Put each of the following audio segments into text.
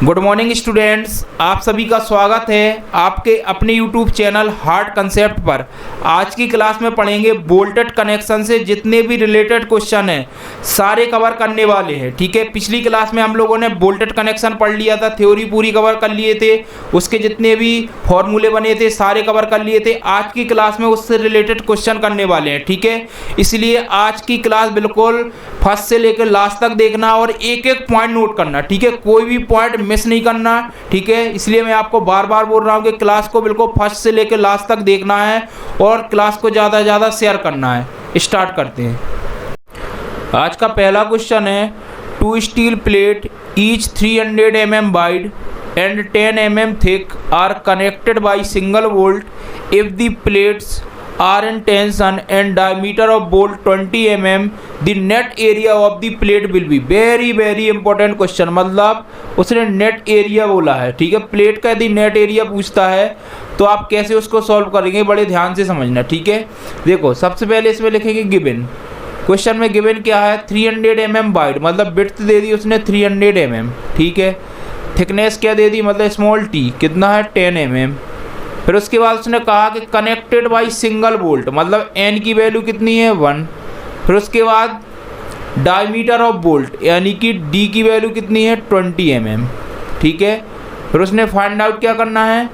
Good morning students, आप सभी का स्वागत है आपके अपने यूट्यूब चैनल हार्ड कंसेप्ट पर। आज की क्लास में पढ़ेंगे बोल्टेड कनेक्शन से जितने भी रिलेटेड क्वेश्चन हैं सारे कवर करने वाले हैं। ठीक है, पिछली क्लास में हम लोगों ने बोल्टेड कनेक्शन पढ़ लिया था, थ्योरी पूरी कवर कर लिए थे, उसके जितने भी फॉर्मूले बने थे सारे कवर कर लिए थे। आज की क्लास में उससे रिलेटेड क्वेश्चन करने वाले हैं। ठीक है, इसलिए आज की क्लास बिल्कुल फर्स्ट से लेकर लास्ट तक देखना और एक एक पॉइंट नोट करना। ठीक है, कोई भी पॉइंट मिस नहीं करना। ठीक है, इसलिए मैं आपको बार बार बोल रहा हूँ कि क्लास को बिल्कुल फर्स्ट से लेकर लास्ट तक देखना है और क्लास को ज़्यादा से ज़्यादा शेयर करना है। स्टार्ट करते हैं। आज का पहला क्वेश्चन है, two steel plate each 300 mm wide and 10 mm thick are connected by single bolt if the plates are in tension and diameter of bolt 20 mm, the net area of the plate will be। very important question, मतलब उसने net area बोला है। ठीक है, plate का यदि net area पूछता है तो आप कैसे उसको सॉल्व करेंगे, बड़े ध्यान से समझना। ठीक है, देखो सबसे पहले इसमें लिखेंगे गिवन। क्वेश्चन में गिवन क्या है, 300 mm वाइड, मतलब विड्थ दे दी उसने 300 mm। ठीक है, थिकनेस क्या दे दी, मतलब स्मॉल टी कितना है 10 mm। फिर उसके बाद उसने कहा कि कनेक्टेड बाई सिंगल बोल्ट, मतलब एन की वैल्यू कितनी है 1। फिर उसके बाद डायमीटर ऑफ बोल्ट यानी कि डी की वैल्यू कितनी है 20 mm। ठीक है, फिर उसने फाइंड आउट क्या करना है,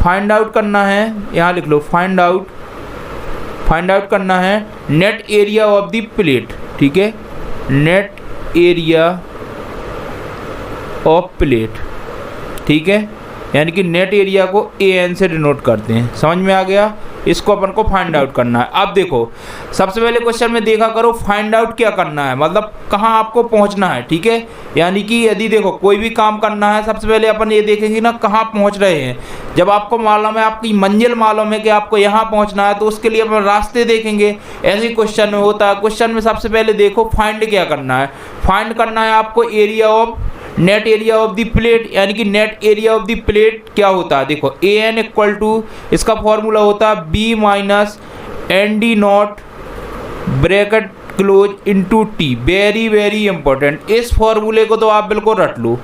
फाइंड आउट करना है, यहाँ लिख लो फाइंड आउट करना है net area of the plate. ठीक है, नेट एरिया ऑफ प्लेट। ठीक है, यानी कि नेट एरिया को AN से डिनोट करते हैं। समझ में आ गया, इसको अपन को फाइंड आउट करना है। अब देखो सबसे पहले क्वेश्चन में देखा करो फाइंड आउट क्या करना है, मतलब कहाँ आपको पहुँचना है। ठीक है, यानी कि यदि देखो कोई भी काम करना है सबसे पहले अपन ये देखेंगे ना कहाँ पहुँच रहे हैं। जब आपको मालूम है, आपकी मंजिल मालूम है कि आपको यहाँ पहुँचना है, तो उसके लिए अपन रास्ते देखेंगे। ऐसे ही क्वेश्चन में होता है। क्वेश्चन में सबसे पहले देखो फाइंड क्या करना है, फाइंड करना है आपको area of net area of the plate, यानी कि net area of the plate क्या होता है। देखो AN इक्वल टू, इसका फॉर्मूला होता है B minus ND naught bracket close into T। Very important, इस फॉर्मूले को तो आप बिल्कुल रट लो,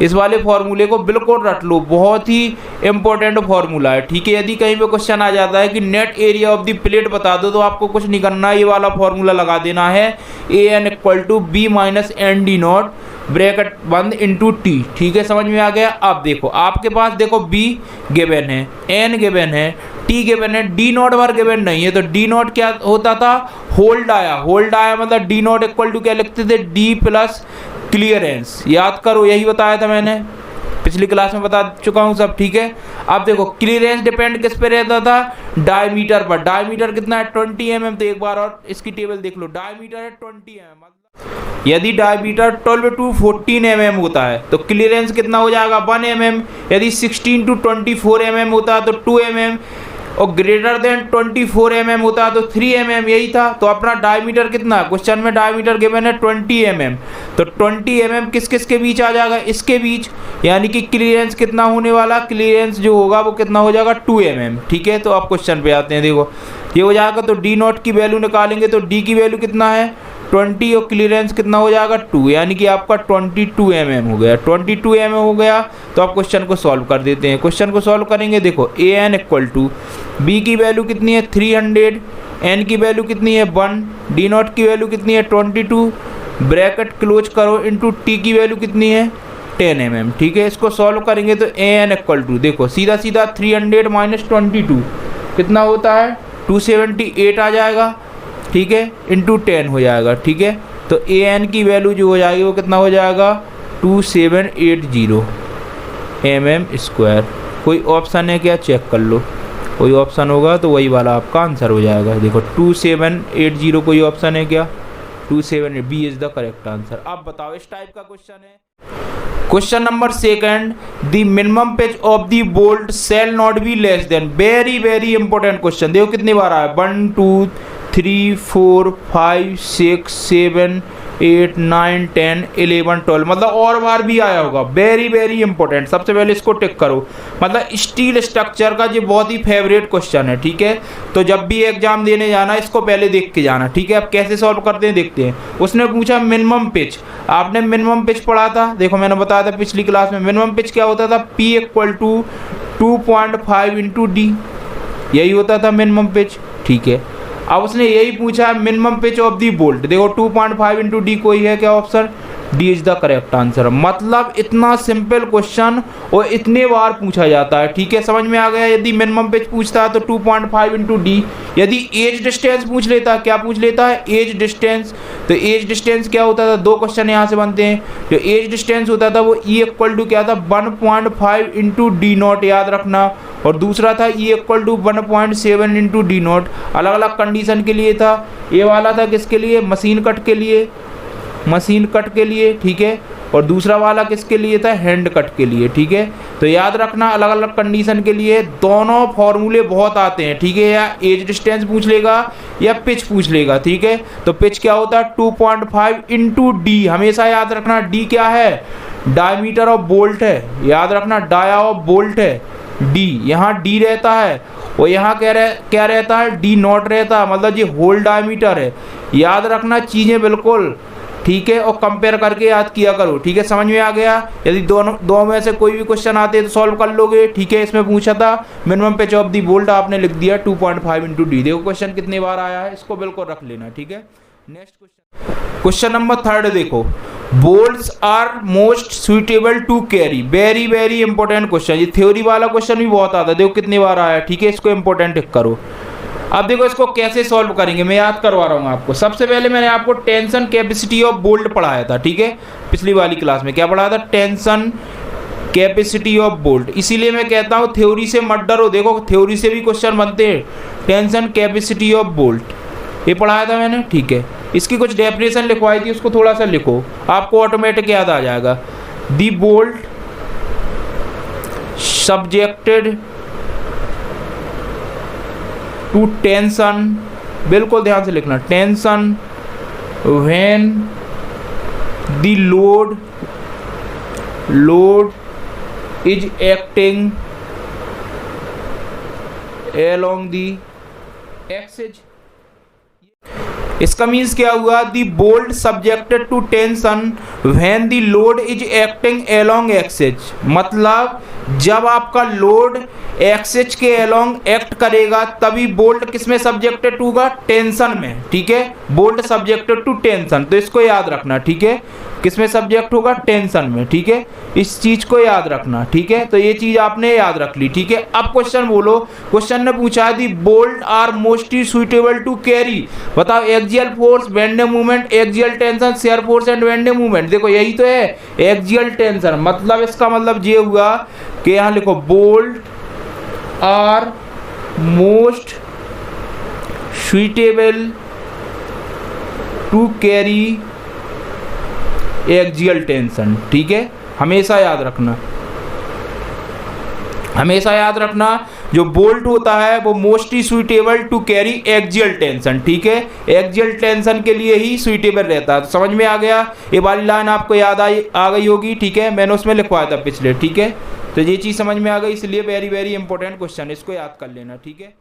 इस वाले फॉर्मूले को बिल्कुल रट लो, बहुत ही इंपॉर्टेंट फॉर्मूला है। ठीक है, यदि कहीं पे क्वेश्चन आ जाता है कि net area of the plate बता दो तो आपको कुछ नहीं करना, ये वाला फॉर्मूला लगा देना है AN equal to B minus ND naught bracket बंद इंटू T। ठीक है, समझ में आ गया। अब देखो आपके पास देखो B गिवन है, N गिवन है, T गिवन है, D नॉट बार गिवन नहीं है। तो D नॉट क्या होता था, होल्ड आया मतलब D नॉट इक्वल टू क्या लिखते थे, D प्लस क्लियरेंस। याद करो, यही बताया था मैंने, पिछली क्लास में बता चुका हूँ सब। ठीक है, अब देखो क्लियरेंस डिपेंड किस पे रहता था, डायमीटर पर। डायमीटर कितना है 20 mm। तो एक बार और इसकी टेबल देख लो, डायमीटर है 20 mm। यदि डायमीटर 12 to 14 mm होता है तो क्लियरेंस कितना हो जाएगा 1 mm। यदि 16 to 24 mm होता है तो 2 mm, और ग्रेटर देन 24 mm होता है तो 3 mm। यही था। तो अपना डायमीटर कितना है, क्वेश्चन में डायमीटर गिवन है 20 mm। तो 20 mm किस किस के बीच आ जाएगा, इसके बीच, यानी कि क्लियरेंस कितना होने वाला, क्लियरेंस जो होगा वो कितना हो जाएगा 2 mm। ठीक है, तो आप क्वेश्चन पे आते हैं। देखो ये हो जाएगा, तो डी नॉट की वैल्यू निकालेंगे तो डी की वैल्यू कितना है 20 और क्लियरेंस कितना हो जाएगा 2, यानी कि आपका 22 mm हो गया। 22 mm हो गया तो आप क्वेश्चन को सॉल्व कर देते हैं। क्वेश्चन को सॉल्व करेंगे, देखो AN इक्वल टू B की वैल्यू कितनी है 300, N की वैल्यू कितनी है 1, D नॉट की वैल्यू कितनी है 22, ब्रैकेट क्लोज करो इंटू T की वैल्यू कितनी है 10 mm। ठीक है, इसको सॉल्व करेंगे तो AN इक्वल टू, देखो सीधा 300 माइनस 22 कितना होता है 278 आ जाएगा। ठीक है, इंटू 10 हो जाएगा। ठीक है, तो AN की वैल्यू जो हो जाएगी वो कितना हो जाएगा 2780 mm स्क्वायर। कोई ऑप्शन है क्या, चेक कर लो, कोई ऑप्शन होगा तो वही वाला आपका आंसर हो जाएगा। देखो 2780 कोई ऑप्शन है क्या, 27, B is the correct answer. अब बताओ इस टाइप का क्वेश्चन है। Question number second, the minimum pitch of the bolt shall not be less than. Very important question. देखो कितनी बार आया, 1 2 3, 4, 5, 6, 7, 8, 9, 10, 11, 12 मतलब और बार भी आया होगा। वेरी वेरी इंपॉर्टेंट, सबसे पहले इसको टिक करो। मतलब स्टील स्ट्रक्चर का ये बहुत ही फेवरेट क्वेश्चन है, ठीक है। तो जब भी एग्जाम देने जाना इसको पहले देख के जाना, ठीक है। अब कैसे सॉल्व करते हैं देखते हैं। उसने पूछा मिनिमम पिच, आपने मिनिमम पिच पढ़ा था, देखो मैंने बताया था पिछली क्लास में। मिनिमम पिच क्या होता था, P = 2.5 × D, यही होता था मिनिमम पिच, ठीक है। अब उसने यही पूछा minimum pitch of the bolt, देखो 2.5 × D कोई है क्या option, D is the correct answer. मतलब इतना सिंपल क्वेश्चन और इतने बार पूछा जाता है, ठीक है। समझ में आ गया। यदि मिनिमम पिच पूछता है तो 2.5 × D, यदि एज डिस्टेंस पूछ लेता, क्या पूछ लेता है, एज डिस्टेंस, तो एज डिस्टेंस क्या होता था, दो क्वेश्चन यहाँ से बनते हैं। जो एज डिस्टेंस होता था वो E = क्या था, 1.5 × D0, याद रखना। और दूसरा था E = 1.7 × D0, अलग अलग कंडीशन के लिए था। ये वाला था किसके लिए, मशीन कट के लिए, मशीन कट के लिए, ठीक है। और दूसरा वाला किसके लिए था, हैंड कट के लिए, ठीक है। तो याद रखना अलग अलग कंडीशन के लिए दोनों फॉर्मूले बहुत आते हैं, ठीक है। या एज डिस्टेंस पूछ लेगा या पिच पूछ लेगा, ठीक है। तो पिच क्या होता है, 2.5 × D, हमेशा याद रखना। D क्या है, डायमीटर ऑफ बोल्ट है, याद रखना, डाया ऑफ बोल्ट है D, यहाँ D रहता है और यहाँ क्या रहता है, D0 रहता है, मतलब ये होल डायमीटर है। याद रखना चीज़ें बिल्कुल, ठीक है। और कंपेयर करके याद किया करो, ठीक है। समझ में आ गया। यदि दो में से कोई भी क्वेश्चन आते हैं तो सॉल्व कर लोगे, ठीक है। इसमें पूछा था minimum pitch of the bolt, आपने लिख दिया 2.5 × D। देखो क्वेश्चन कितनी बार आया है, इसको बिल्कुल रख लेना, ठीक है। नेक्स्ट क्वेश्चन नंबर 3 देखो, bolts are most suitable to carry, very very important question. ये थ्योरी वाला क्वेश्चन भी बहुत आता है, देखो कितनी बार आया, ठीक है। इसको इंपॉर्टेंट टिक करो। अब देखो इसको कैसे सॉल्व करेंगे, मैं याद करवा रहा हूँ आपको। सबसे पहले मैंने आपको टेंशन कैपेसिटी ऑफ बोल्ट पढ़ाया था, ठीक है। पिछली वाली क्लास में क्या पढ़ाया था, टेंशन कैपेसिटी ऑफ बोल्ट। इसीलिए मैं कहता हूँ थ्योरी से मत डरो, देखो थ्योरी से भी क्वेश्चन बनते हैं। टेंशन कैपेसिटी ऑफ बोल्ट ये पढ़ाया था मैंने, ठीक है। इसकी कुछ डेफिनेशन लिखवाई थी, उसको थोड़ा सा लिखो, आपको ऑटोमेटिक याद आ जाएगा। The bolt subjected to tension, बिल्कुल ध्यान से लिखना, tension when the load is acting along the axis। इसका मीन्स क्या हुआ, the bolt subjected to tension when the load is acting along axes, मतलब जब आपका लोड एक्सेज के along एक्ट करेगा तभी बोल्ट किस में सब्जेक्टेड होगा, टेंशन में, ठीक है। बोल्ट सब्जेक्टेड टू टेंशन, तो इसको याद रखना, ठीक है। किस में सब्जेक्ट होगा, टेंशन में, ठीक है। इस चीज को याद रखना, ठीक है। तो ये चीज आपने याद रख ली, ठीक है। अब क्वेश्चन बोलो, क्वेश्चन ने पूछा the bolt are mostly suitable to carry, बताओ axial force, bending movement, axial tension, shear force and bending movement. देखो यही तो है एक्सियल टेंशन, मतलब इसका मतलब ये हुआ कि यहाँ लिखो bolt are most suitable to carry axial tension, ठीक है। हमेशा याद रखना, हमेशा याद रखना, जो बोल्ट होता है वो mostly suitable to carry axial tension, ठीक है। एक्सियल टेंशन के लिए ही सुइटेबल रहता है। तो समझ में आ गया, ये वाली लाइन आपको याद आ गई होगी, ठीक है। मैंने उसमें लिखवाया था पिछले, ठीक है। तो ये चीज़ समझ में आ गई, इसलिए वेरी वेरी इंपॉर्टेंट क्वेश्चन, इसको याद कर लेना, ठीक है।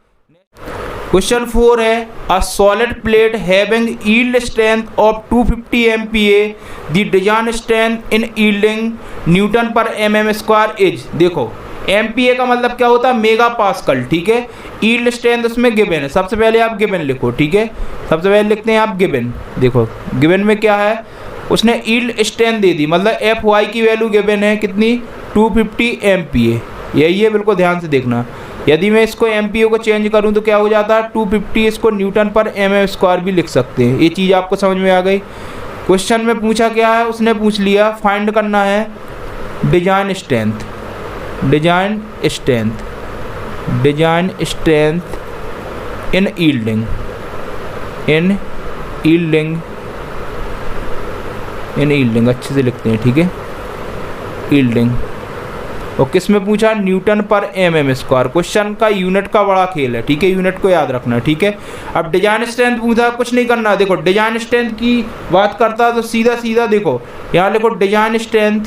क्वेश्चन 4 है, a solid plate having yield strength of 250 MPa, the design strength in yielding Newton पर mm² इज। देखो MPa का मतलब क्या होता है, मेगा पास्कल, ठीक है। यील्ड स्ट्रेंथ उसमें गिवन है, सबसे पहले आप गिवन लिखो, ठीक है। सबसे पहले लिखते हैं आप गिवन, देखो गिवन में क्या है, उसने यील्ड स्ट्रेंथ दे दी, मतलब Fy की वैल्यू गिवन है कितनी, 250 MPa, यही है, बिल्कुल ध्यान से देखना। यदि मैं इसको MPa को चेंज करूं तो क्या हो जाता है, 250, इसको न्यूटन पर mm² भी लिख सकते हैं। ये चीज़ आपको समझ में आ गई। क्वेश्चन में पूछा क्या है, उसने पूछ लिया फाइंड करना है design strength, design strength, design strength in yielding, in yielding, in yielding, अच्छे से लिखते हैं, ठीक है। यील्डिंग और किस में पूछा, न्यूटन पर mm स्क्वायर। क्वेश्चन का यूनिट का बड़ा खेल है, ठीक है, यूनिट को याद रखना, ठीक है। अब डिजाइन स्ट्रेंथ पूछा, कुछ नहीं करना, देखो डिजाइन स्ट्रेंथ की बात करता तो सीधा सीधा देखो यहाँ लिखो डिजाइन स्ट्रेंथ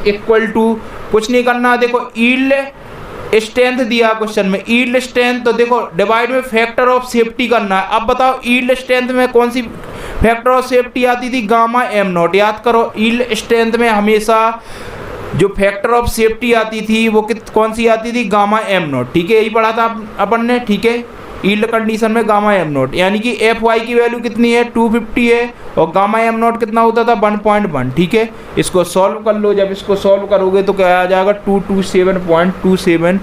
इक्वल टू, कुछ नहीं करना, देखो यील्ड स्ट्रेंथ दिया क्वेश्चन में, यील्ड स्ट्रेंथ, तो देखो डिवाइड में फैक्टर ऑफ सेफ्टी करना है। अब बताओ यील्ड स्ट्रेंथ में कौन सी फैक्टर ऑफ सेफ्टी आती थी, गामा एम नॉट। याद करो यील्ड स्ट्रेंथ में हमेशा जो फैक्टर ऑफ सेफ्टी आती थी वो कौन सी आती थी, गामा एम नॉट, ठीक है, यही पढ़ा था अपन ने, ठीक है। यील्ड कंडीशन में गामा एम नॉट, यानी कि एफ वाई की वैल्यू कितनी है, 250 है, और गामा एम नॉट कितना होता था, 1.1, ठीक है। इसको सॉल्व कर लो, जब इसको सॉल्व करोगे तो क्या आ जाएगा, 227.27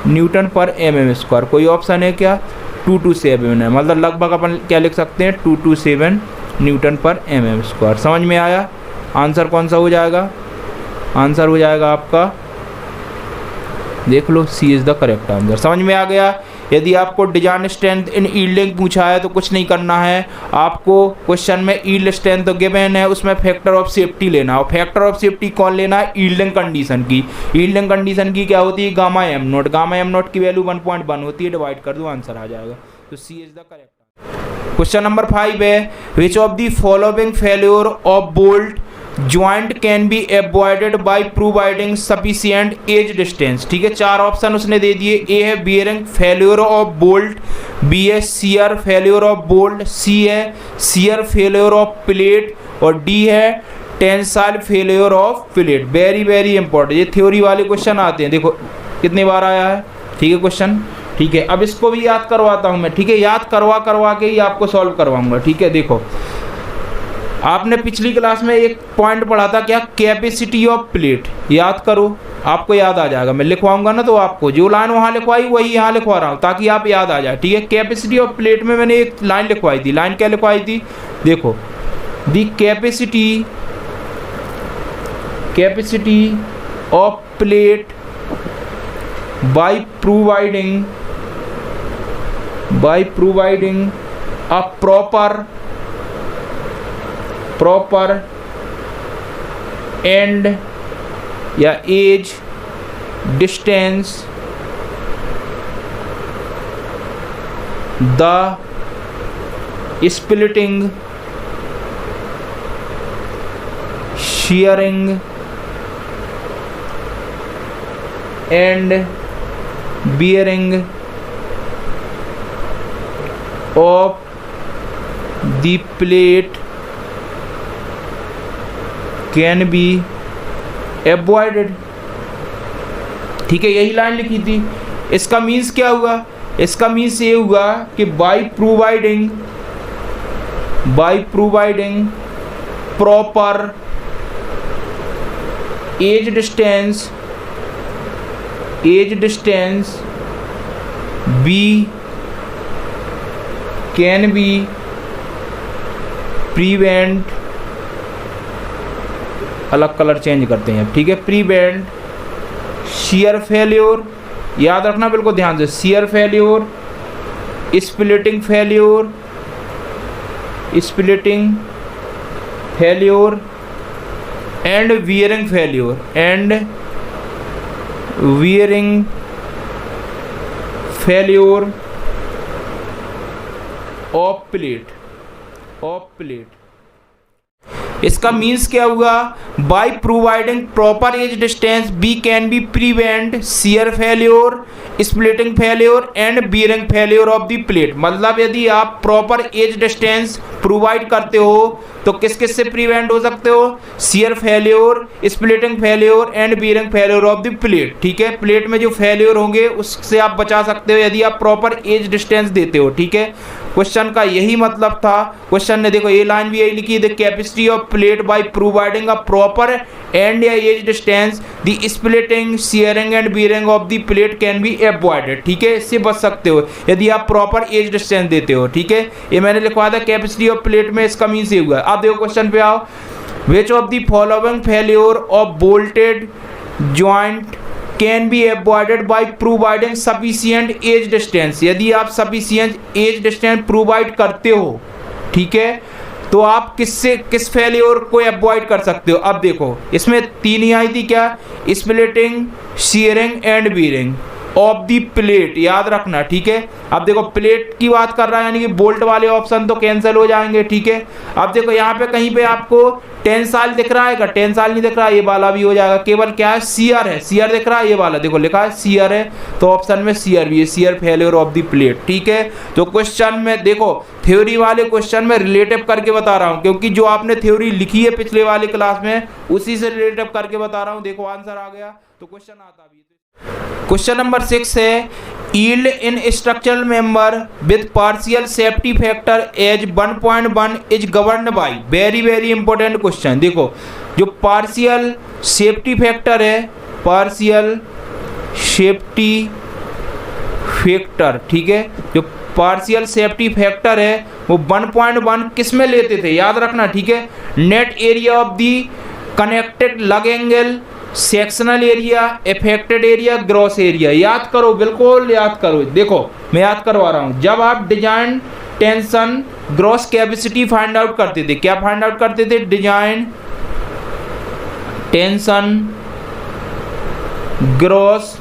न्यूटन पर mm स्क्वायर। कोई ऑप्शन है क्या, 227 है, मतलब लगभग अपन क्या लिख सकते हैं, 227 न्यूटन पर mm स्क्वायर। समझ में आया, आंसर कौन सा हो जाएगा, आंसर हो जाएगा आपका, देख लो, सी इज़ द करेक्ट आंसर। समझ में आ गया। यदि आपको डिजाइन स्ट्रेंथ इन यील्डिंग पूछा है तो कुछ नहीं करना है, आपको क्वेश्चन में यील्ड स्ट्रेंथ तो गिवन है, उसमें फैक्टर ऑफ सेफ्टी लेना है, और फैक्टर ऑफ सेफ्टी कौन लेना है, यील्डिंग कंडीशन की। यील्डिंग कंडीशन की क्या होती है, gamma am not. Gamma am not की वैल्यू 1.1 होती है, डिवाइड कर दो, आंसर आ जाएगा। तो C is the correct. Question number 5 है, which of the following failure of bolt joint can be avoided by providing sufficient edge distance. ठीक है, 4 ऑप्शन उसने दे दिए। ए है bearing failure of bolt, B है shear failure of bolt, C है shear failure of plate, और D है tensile failure of plate. Very very important, ये थ्योरी वाले क्वेश्चन आते हैं, देखो कितने बार आया है, ठीक है क्वेश्चन। ठीक है, अब इसको भी याद करवाता हूं मैं, ठीक है, याद करवा के ही आपको सॉल्व करवाऊंगा। ठीक है, देखो आपने पिछली क्लास में एक पॉइंट पढ़ा था, क्या, कैपेसिटी ऑफ प्लेट। याद करो, आपको याद आ जाएगा, मैं लिखवाऊंगा ना, तो आपको जो लाइन वहां लिखवाई वही यहाँ लिखवा रहा हूँ ताकि आप याद आ जाए। ठीक है, कैपेसिटी ऑफ प्लेट में मैंने एक लाइन लिखवाई थी। लाइन क्या लिखवाई थी, देखो, the capacity of plate by providing a proper end या age distance the splitting, shearing and bearing of the plate can be avoided। ठीक है, यही लाइन लिखी थी। इसका मीन्स क्या हुआ, इसका मीन्स ये हुआ कि by providing proper age distance B can be prevent, अलग कलर चेंज करते हैं, ठीक है, प्रिवेंट शियर फेल्योर। याद रखना बिल्कुल ध्यान से, shear failure, splitting failure and wearing failure of plate. इसका मीन्स क्या हुआ, by providing proper edge distance we can be prevent shear failure, splitting failure and bearing failure of the plate. मतलब यदि आप प्रॉपर एज डिस्टेंस प्रोवाइड करते हो तो किस किस से प्रिवेंट हो सकते हो, shear failure, splitting failure and bearing failure of the plate. ठीक है, प्लेट में जो फेल्योर होंगे उससे आप बचा सकते हो यदि आप प्रॉपर एज डिस्टेंस देते हो। ठीक है, क्वेश्चन का यही मतलब था। क्वेश्चन ने देखो ये लाइन भी यही लिखी है, the capacity of plate by providing a proper end या edge distance the splitting, shearing and bearing of the plate can be avoided. ठीक है, इससे बच सकते हो यदि आप प्रॉपर एज डिस्टेंस देते हो। ठीक है, ये मैंने लिखवा था कैपेसिटी ऑफ प्लेट में, इसका मीन्स ये हुआ। अब देखो क्वेश्चन पे आओ, which of the following failure of bolted joint can be avoided by providing sufficient edge distance. यदि आप सफिशिएंट एज डिस्टेंस प्रोवाइड करते हो, ठीक है, तो आप किस फेलियर को अवॉइड कर सकते हो। अब देखो इसमें 3 ही आई थी, क्या, splitting, shearing and bearing of the plate, याद रखना, ठीक है। अब देखो प्लेट की बात कर रहा है, यानी कि बोल्ट वाले ऑप्शन तो कैंसिल हो जाएंगे, ठीक है। अब देखो यहाँ पे कहीं पे आपको टेंसाइल दिख रहा है क्या, टेंसाइल नहीं दिख रहा, ये वाला भी हो जाएगा। केवल क्या है, शियर है, शियर दिख रहा है, ये वाला देखो लिखा है शियर है, तो ऑप्शन में शियर भी है, shear failure of the plate, ठीक है। तो क्वेश्चन में देखो थ्योरी वाले क्वेश्चन में रिलेटिव करके बता रहा हूँ, क्योंकि जो आपने थ्योरी लिखी है पिछले वाले क्लास में उसी से रिलेटिव करके बता रहा हूँ। देखो आंसर आ गया, तो क्वेश्चन आता भी। क्वेश्चन नंबर 6 है, yield in structural member with partial safety factor as 1.1 is governed by, very very important question. देखो जो पार्शियल सेफ्टी फैक्टर है, पार्शियल सेफ्टी फैक्टर, ठीक है, जो पार्शियल सेफ्टी फैक्टर है वो 1.1 किस में लेते थे, याद रखना, ठीक है। Net area of the connected लग angle, sectional area, affected area, gross area, याद करो, बिल्कुल याद करो। देखो मैं याद करवा रहा हूँ, जब आप design tension gross capacity find out करते थे, क्या फाइंड आउट करते थे, डिजाइन टेंशन ग्रॉस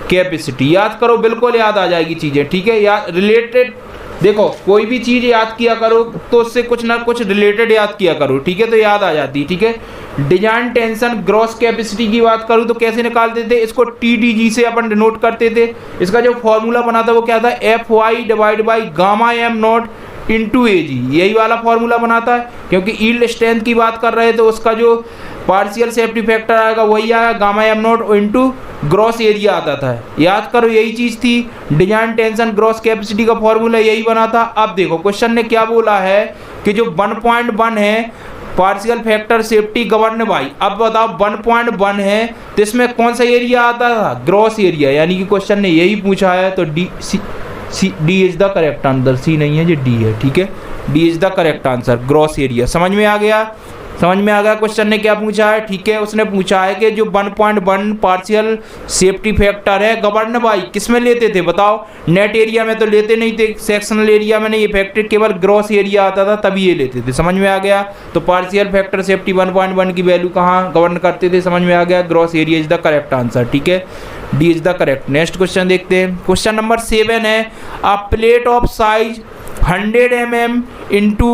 कैपेसिटी, याद करो, बिल्कुल याद आ जाएगी चीजें, ठीक है। याद रिलेटेड, देखो कोई भी चीज याद किया करो तो उससे कुछ ना कुछ रिलेटेड याद किया करो, ठीक है, तो याद आ जाती है, ठीक है। डिजाइन टेंशन ग्रॉस कैपेसिटी की बात करूँ तो कैसे निकालते थे, इसको TDG से अपन डिनोट करते थे। इसका जो फॉर्मूला बना था वो क्या था, FY divide by gamma am not into AG, यही वाला फॉर्मूला बनाता है, क्योंकि यील्ड स्ट्रेंथ की बात कर रहे थे, तो उसका जो पार्शियल सेफ्टी फैक्टर आएगा वही आएगा gamma am not into gross area आता था, याद करो, यही चीज थी। डिजाइन टेंशन ग्रॉस कैपेसिटी का फॉर्मूला यही बना था। अब देखो क्वेश्चन ने क्या बोला है कि जो 1.1 है partial factor safety govern by, अब बताओ 1.1 है तो इसमें कौन सा एरिया आता था, ग्रॉस एरिया, यानी कि क्वेश्चन ने यही पूछा है, तो D is the correct answer, C नहीं है, जो डी है, ठीक है, D is the correct answer, gross area. समझ में आ गया, समझ में आ गया क्वेश्चन ने क्या पूछा है, ठीक है। उसने पूछा है कि जो 1.1 पार्शियल सेफ्टी फैक्टर है गवर्न बाई किस में लेते थे, बताओ, नेट एरिया में तो लेते नहीं थे, सेक्शनल एरिया में नहीं, ये फैक्टर केवल ग्रॉस एरिया आता था तभी ये लेते थे। समझ में आ गया, तो पार्शियल फैक्टर सेफ्टी 1.1 की वैल्यू कहाँ गवर्न करते थे, समझ में आ गया, gross area is the correct answer, ठीक है, D is the correct. Next question देखते हैं, क्वेश्चन नंबर 7 है, अ plate of size 100 mm into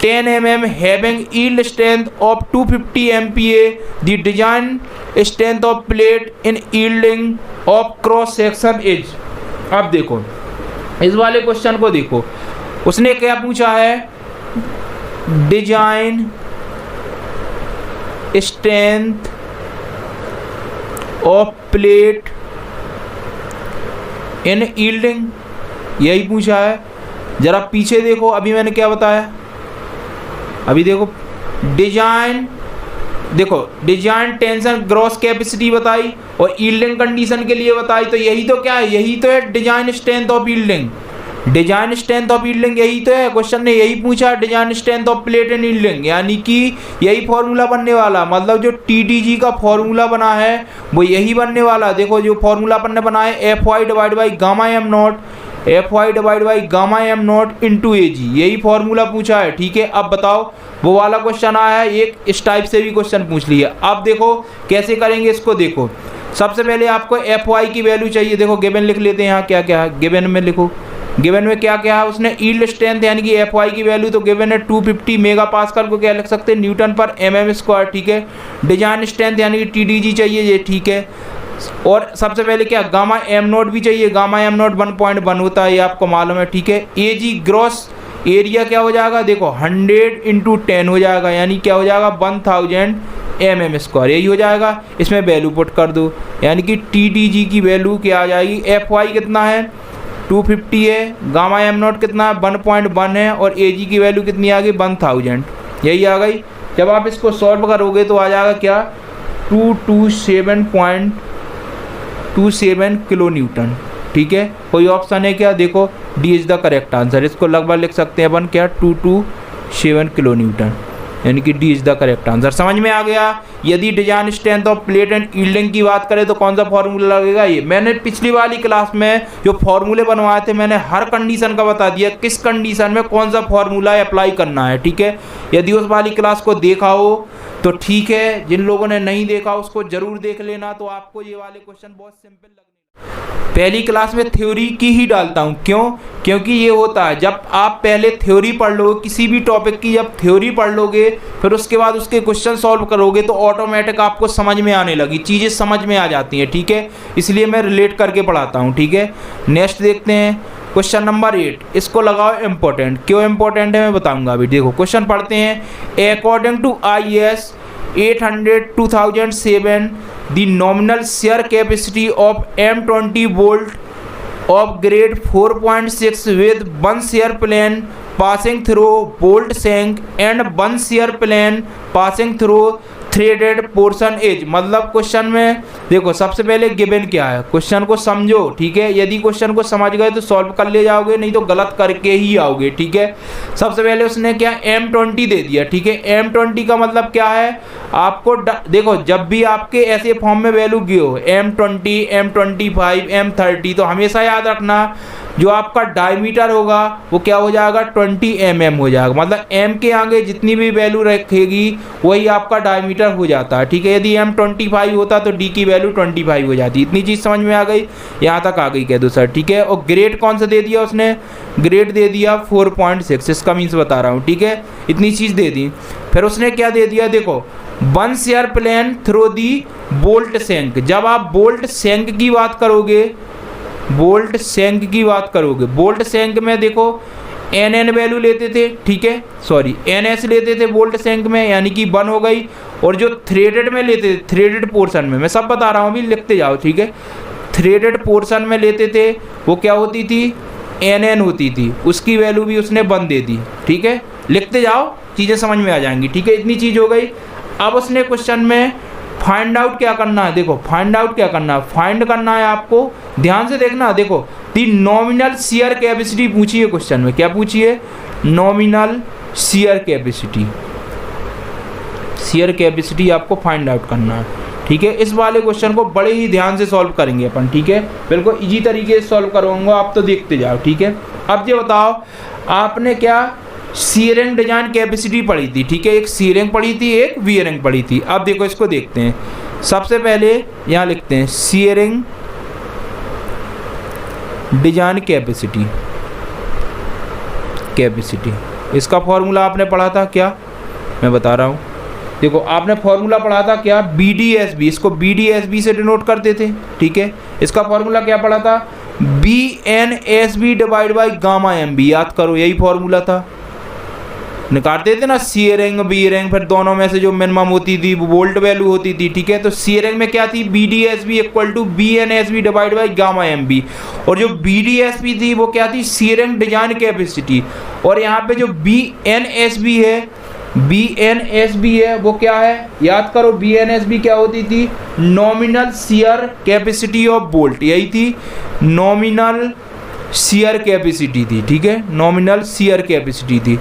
10 mm having yield strength of 250 MPa, the design strength of plate in yielding of cross section is। अब देखो इस वाले question को देखो, उसने क्या पूछा है, design strength of plate in yielding, यही पूछा है। जरा पीछे देखो, अभी मैंने क्या बताया, अभी देखो डिजाइन, देखो डिजाइन टेंशन ग्रॉस कैपेसिटी बताई और यील्डिंग कंडीशन के लिए बताई, तो यही तो क्या है, यही तो है design strength of yielding, design strength of yielding यही तो है। क्वेश्चन ने यही पूछा, design strength of plate and yielding, यानी कि यही फॉर्मूला बनने वाला, मतलब जो TDG का फॉर्मूला बना है वो यही बनने वाला। देखो जो फॉर्मूला अपन ने बनाया, FY divide by gamma am not, FY divide by gamma am not into AG, यही फॉर्मूला पूछा है, ठीक है। अब बताओ वो वाला क्वेश्चन आया है, एक इस टाइप से भी क्वेश्चन पूछ लिया। अब देखो कैसे करेंगे इसको, देखो सबसे पहले आपको FY की वैल्यू चाहिए, देखो गिवन लिख लेते हैं, यहाँ क्या क्या है गिवन में, लिखो गिवन में क्या क्या है, उसने यील्ड स्ट्रेंथ यानी कि FY की वैल्यू तो गिवन है 250 मेगा पास्कल को क्या लिख सकते हैं, न्यूटन पर mm स्क्वायर, ठीक है। डिजाइन स्ट्रेंथ यानी कि TDG चाहिए ये, ठीक है। और सबसे पहले क्या गामा एम नोट भी चाहिए, गामा एम नोट 1.1 होता है, ये आपको मालूम है, ठीक है। AG ग्रॉस एरिया क्या हो जाएगा, देखो 100 इंटू 10 हो जाएगा, यानी क्या हो जाएगा 1000 mm स्क्वायर, यही हो जाएगा। इसमें वैल्यू पुट कर दो, यानी कि TDG की वैल्यू क्या आ जाएगी, FY कितना है 250 है, गामा एम नोट कितना है 1.1 है, और AG की वैल्यू कितनी आ गई 1000, यही आ गई। जब आप इसको सॉल्व करोगे तो आ जाएगा क्या 227 किलो न्यूटन, ठीक है। कोई ऑप्शन है क्या, देखो D is the correct answer, इसको लगभग लिख सकते हैं अपन क्या 227 किलो न्यूटन, यानी कि D is the correct answer. समझ में आ गया। यदि design strength of plate and yielding की बात करें तो कौन सा फॉर्मूला लगेगा, ये मैंने पिछली वाली क्लास में जो फॉर्मूले बनवाए थे मैंने हर कंडीशन का बता दिया, किस कंडीशन में कौन सा फॉर्मूला अप्लाई करना है, ठीक है। यदि उस वाली क्लास को देखा हो तो ठीक है, जिन लोगों ने नहीं देखा उसको जरूर देख लेना, तो आपको ये वाले क्वेश्चन बहुत सिंपल लगने। पहली क्लास में थ्योरी की ही डालता हूँ, क्यों? क्योंकि ये होता है जब आप पहले थ्योरी पढ़ लोगे किसी भी टॉपिक की, जब थ्योरी पढ़ लोगे फिर उसके बाद उसके क्वेश्चन सॉल्व करोगे तो ऑटोमेटिक आपको समझ में आने लगी, चीज़ें समझ में आ जाती हैं, ठीक है। इसलिए मैं रिलेट करके पढ़ाता हूँ, ठीक है। नेक्स्ट देखते हैं क्वेश्चन नंबर 8, इसको लगाओ इम्पोर्टेंट। क्यों इम्पोर्टेंट है मैं बताऊँगा अभी। देखो क्वेश्चन पढ़ते हैं। According to IS 800-2007 the nominal shear capacity of M20 bolt of grade 4.6 with one shear plane passing through bolt shank and one shear plane passing through threaded portion as. मतलब question में देखो सबसे पहले given क्या है, question को समझो, ठीक है। यदि क्वेश्चन को समझ गए तो सॉल्व कर ले जाओगे, नहीं तो गलत करके ही आओगे, ठीक है। सबसे पहले उसने क्या M20 दे दिया, ठीक है। M20 का मतलब क्या है, आपको देखो जब भी आपके ऐसे फॉर्म में वैल्यू गी हो M20, M25, M30, तो हमेशा याद रखना जो आपका डायमीटर होगा वो क्या हो जाएगा 20 mm हो जाएगा। मतलब M के आगे जितनी भी वैल्यू रखेगी वही आपका डायमीटर हो जाता है, ठीक है। यदि M25 होता तो D की वैल्यू 25 हो जाती। इतनी चीज़ समझ में आ गई, यहाँ तक आ गई कह दो सर, ठीक है। और ग्रेड कौन सा दे दिया उसने, ग्रेड दे दिया 4.6, इसका मीन्स बता रहा हूँ, ठीक है। इतनी चीज़ दे दी। फिर उसने क्या दे दिया, देखो one shear plane through the bolt shank. जब आप बोल्ट शैंक की बात करोगे, बोल्ट शैंक की बात करोगे, बोल्ट शैंक में देखो NN वैल्यू लेते थे, ठीक है, सॉरी NS लेते थे बोल्ट शैंक में, यानी कि 1 हो गई। और जो थ्रेडेड में लेते थे, थ्रेडेड पोर्शन में, मैं सब बता रहा हूँ अभी, लिखते जाओ, ठीक है। थ्रेडेड पोर्शन में लेते थे वो क्या होती थी, NN होती थी, उसकी वैल्यू भी उसने 1 दे दी, ठीक है। लिखते जाओ, चीज़ें समझ में आ जाएंगी, ठीक है। इतनी चीज़ हो गई। अब उसने क्वेश्चन में फाइंड आउट क्या करना है, देखो फाइंड आउट क्या करना है, फाइंड करना है आपको, ध्यान से देखना। देखो दी नॉमिनल शियर कैपेसिटी पूछी है क्वेश्चन में, क्या पूछी है, nominal shear capacity. Shear capacity आपको फाइंड आउट करना है, ठीक है। इस वाले क्वेश्चन को बड़े ही ध्यान से सॉल्व करेंगे अपन, ठीक है। बिल्कुल इजी तरीके से सॉल्व करूँगा, आप तो देखते जाओ, ठीक है। अब ये बताओ आपने क्या सीयरिंग डिजाइन कैपेसिटी पढ़ी थी, ठीक है। एक सीयरिंग पढ़ी थी, एक वीयरिंग पढ़ी थी। अब देखो इसको देखते हैं। सबसे पहले यहाँ लिखते हैं सीयरिंग डिजाइन कैपेसिटी, कैपेसिटी इसका फॉर्मूला आपने पढ़ा था क्या, मैं बता रहा हूँ। देखो आपने फॉर्मूला पढ़ा था क्या, BDSB, इसको BDSB से डिनोट करते थे, ठीक है। इसका फॉर्मूला क्या पढ़ा था, BNSB divide by gamma MB, याद करो यही फॉर्मूला था। निकालते थे ना सीयरिंग बीयरिंग, फिर दोनों में से जो मिनिमम होती थी वो वोल्ट वैल्यू होती थी, ठीक है। तो सीयरिंग में क्या थी, BDSB equal to BNSB divide by gamma MB, और जो BDSB थी वो क्या थी, सीयरिंग डिजाइन कैपेसिटी। और यहाँ पे जो BNSB है, BNSB है वो क्या है, याद करो BNSB क्या होती थी, nominal shear capacity of bolt, यही थी नॉमिनल शियर कैपेसिटी थी, ठीक है। नॉमिनल शियर कैपेसिटी थी।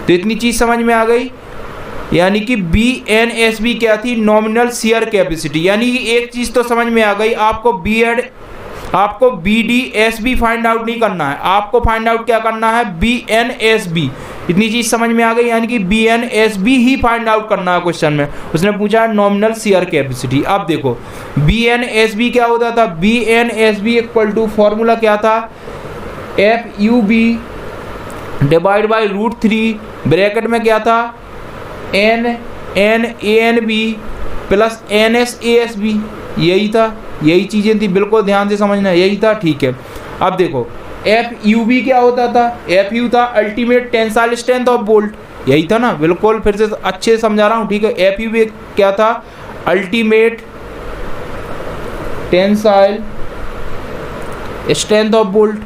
तो इतनी चीज़ समझ में आ गई, यानी कि BNSB क्या थी, नॉमिनल शियर कैपेसिटी। यानी कि एक चीज़ तो समझ में आ गई, आपको BDSB फाइंड आउट नहीं करना है, आपको फाइंड आउट क्या करना है, BNSB। इतनी चीज़ समझ में आ गई, यानी कि BNSB ही फाइंड आउट करना है क्वेश्चन में। उसने पूछा नॉमिनल शियर कैपेसिटी। अब देखो BNSB क्या होता था, BNSB इक्वल टू फॉर्मूला क्या था, FUB डिवाइड बाई √3, ब्रैकेट में क्या था, NNANB प्लस NSASB, यही था, यही चीज़ें थी, बिल्कुल ध्यान से समझना, यही था, ठीक है। अब देखो FUB क्या होता था, FU था ultimate tensile strength of bolt, यही था ना, बिल्कुल फिर से अच्छे से समझा रहा हूँ, ठीक है। FUB क्या था, ultimate tensile strength of bolt,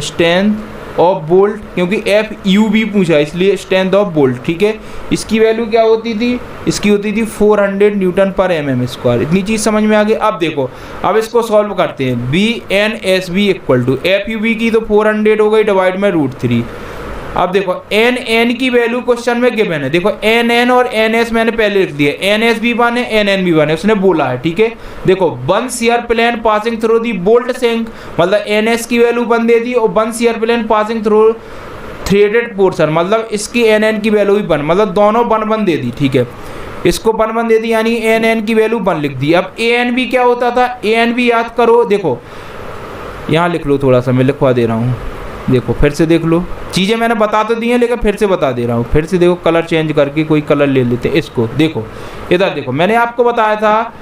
strength of bolt, क्योंकि FUB पूछा इसलिए स्ट्रेंथ ऑफ बोल्ट, ठीक है। इसकी वैल्यू क्या होती थी, इसकी होती थी 400 न्यूटन पर mm²। इतनी चीज़ समझ में आ गई। अब देखो अब इसको सॉल्व करते हैं। BNSB इक्वल टू FUB की तो 400 हो गई डिवाइड में √3, अब देखो एन एन की वैल्यू क्वेश्चन में गिवन है, देखो एन एन और एन एस मैंने पहले लिख दिया, एन एस भी वन है एन एन भी वन है, उसने बोला है, ठीक है। देखो one shear plane passing through the bolt shank, मतलब एन एस की वैल्यू वन दे दी और one shear plane passing through threaded portion, मतलब इसकी एन एन की वैल्यू भी वन, मतलब दोनों वन वन दे दी, ठीक है। इसको वन वन दे दी यानी एन एन की वैल्यू वन लिख दी। अब ए एन बी क्या होता था, ए एन बी याद करो, देखो यहाँ लिख लो, थोड़ा सा मैं लिखवा दे रहा हूँ, देखो फिर से देख लो, चीज़ें मैंने बता तो दी हैं लेकिन फिर से बता दे रहा हूँ, फिर से देखो कलर चेंज करके कोई कलर ले लेते हैं। इसको देखो इधर देखो, मैंने आपको बताया था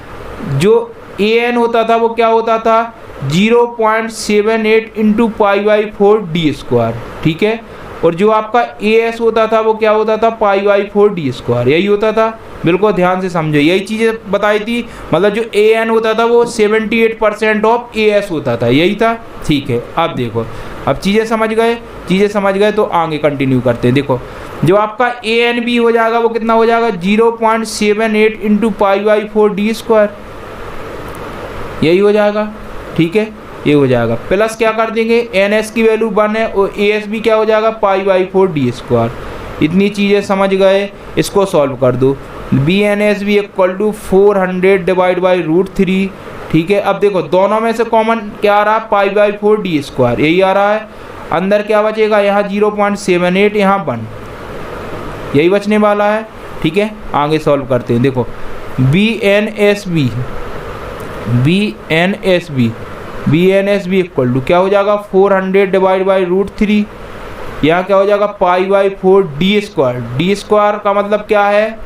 जो ए एन होता था वो क्या होता था 0.78 इंटू π/4 डी स्क्वायर, ठीक है। और जो आपका ए एस होता था वो क्या होता था π/4 डी स्क्वायर, यही होता था। बिल्कुल ध्यान से समझो, यही चीज़ें बताई थी, मतलब जो ए एन होता था वो 78% ऑफ ए एस होता था, यही था, ठीक है। अब देखो, अब चीज़ें समझ गए तो आगे कंटिन्यू करते हैं। देखो जो आपका ए एन बी हो जाएगा वो कितना हो जाएगा 0.78 इंटू π/4 डी स्क्वायर, यही हो जाएगा, ठीक है, ये हो जाएगा। प्लस क्या कर देंगे, एन एस की वैल्यू वन है और ए एस भी क्या हो जाएगा π/4 डी स्क्वायर। इतनी चीज़ें समझ गए, इसको सॉल्व कर दो। B N S B equal to 400 divide by √3, ठीक है। अब देखो दोनों में से कॉमन क्या आ रहा है π/4 डी स्क्वायर, यही आ रहा है। अंदर क्या बचेगा, यहाँ 0.78, यहाँ 1, यही बचने वाला है, ठीक है। आगे सॉल्व करते हैं। देखो B N S B equal to क्या हो जाएगा 400 डिवाइड बाई √3, यहाँ क्या हो जाएगा π/4 डी स्क्वायर। डी स्क्वायर का मतलब क्या है,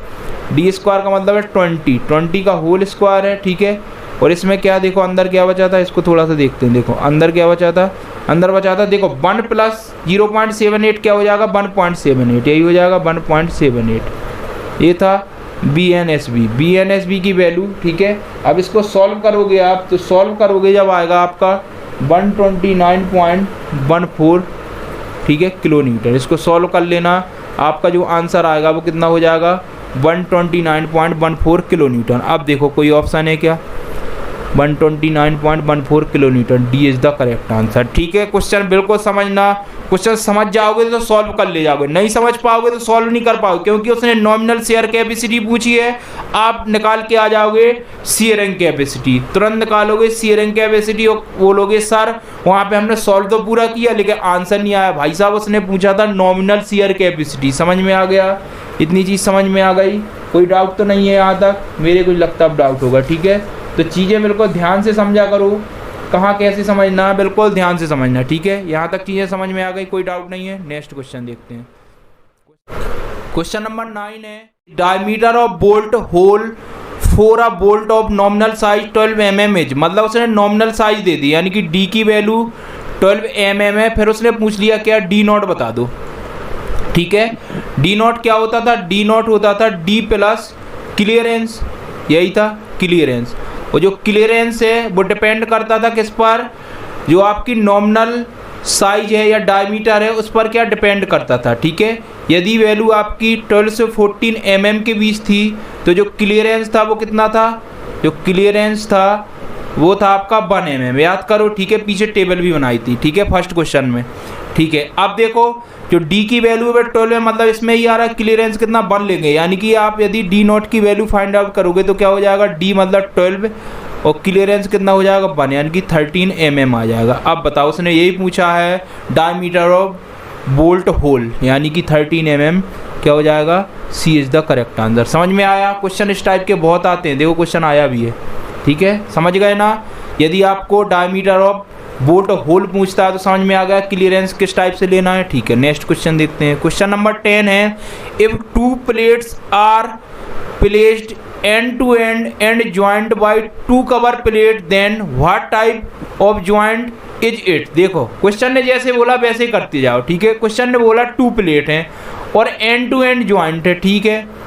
डी स्क्वायर का मतलब है 20 का होल स्क्वायर है, ठीक है। और इसमें क्या देखो अंदर क्या बचा था, इसको थोड़ा सा देखते हैं। देखो अंदर क्या बचा था, अंदर बचा था देखो 1 प्लस 0.78 क्या हो जाएगा 1.78, यही हो जाएगा 1.78, ये था बी एन एस बी की वैल्यू, ठीक है। अब इसको सॉल्व करोगे आप, तो सॉल्व करोगे जब आएगा आपका 129.14, ठीक है, किलो न्यूटन। इसको सॉल्व कर लेना, आपका जो आंसर आएगा वो कितना हो जाएगा 129.14 किलो न्यूटन। अब देखो कोई ऑप्शन है क्या, 129.14 kilo Newton, D is the correct answer, ठीक है। क्वेश्चन बिल्कुल समझना, क्वेश्चन समझ जाओगे तो सॉल्व कर ले जाओगे, नहीं समझ पाओगे तो सॉल्व नहीं कर पाओगे, क्योंकि उसने नॉमिनल शेयर कैपेसिटी पूछी है, आप निकाल के आ जाओगे शेयरिंग कैपेसिटी, तुरंत निकालोगे शेयरिंग कैपेसिटी और बोलोगे सर वहाँ पे हमने सॉल्व तो पूरा किया लेकिन आंसर नहीं आया। भाई साहब उसने पूछा था नॉमिनल शेयर कैपेसिटी, समझ में आ गया, इतनी चीज़ समझ में आ गई, कोई डाउट तो नहीं है यहाँ तक, मेरे को लगता अब डाउट होगा, ठीक है। तो चीज़ें बिल्कुल ध्यान से समझा करो, कहाँ कैसे समझना है बिल्कुल ध्यान से समझना, ठीक है। यहाँ तक चीज़ें समझ में आ गई, कोई डाउट नहीं है। नेक्स्ट क्वेश्चन देखते हैं। क्वेश्चन नंबर 9 है, diameter of bolt hole for a bolt of nominal size 12 mm is, मतलब उसने नॉमिनल साइज दे दी यानी कि डी की वैल्यू 12 mm है, फिर उसने पूछ लिया क्या डी नॉट बता दो, ठीक है। डी नॉट क्या होता था, डी नॉट होता था डी प्लस क्लियरेंस, यही था क्लियरेंस। और जो क्लियरेंस है वो डिपेंड करता था किस पर, जो आपकी नॉमिनल साइज है या डायमीटर है उस पर क्या डिपेंड करता था, ठीक है। यदि वैल्यू आपकी 12 से 14 mm के बीच थी तो जो क्लियरेंस था वो कितना था, जो क्लियरेंस था वो था आपका 1 mm, याद करो, ठीक है। पीछे टेबल भी बनाई थी, ठीक है, फर्स्ट क्वेश्चन में, ठीक है। अब देखो जो डी की वैल्यू है 12 है, मतलब इसमें ही आ रहा है क्लियरेंस कितना 1 लेंगे, यानी कि आप यदि डी नॉट की वैल्यू फाइंड आउट करोगे तो क्या हो जाएगा डी मतलब 12 और क्लियरेंस कितना हो जाएगा 1 यानी कि 13 mm आ जाएगा। अब बताओ उसने यही पूछा है डायमीटर ऑफ बोल्ट होल यानी कि 13 mm, क्या हो जाएगा सी इज़ द करेक्ट आंसर। समझ में आया, क्वेश्चन इस टाइप के बहुत आते हैं, देखो क्वेश्चन आया भी है, ठीक है, समझ गए ना। यदि आपको डायमीटर ऑफ बोल्ट होल पूछता है तो समझ में आ गया क्लियरेंस किस टाइप से लेना है, ठीक है। नेक्स्ट क्वेश्चन देखते हैं। क्वेश्चन नंबर 10 है, if 2 plates are placed end to end and joint by 2 cover plate then what type of joint is it. देखो क्वेश्चन ने जैसे बोला वैसे ही करते जाओ, ठीक है। क्वेश्चन ने बोला 2 प्लेट हैं और एंड टू एंड ज्वाइंट है, ठीक है।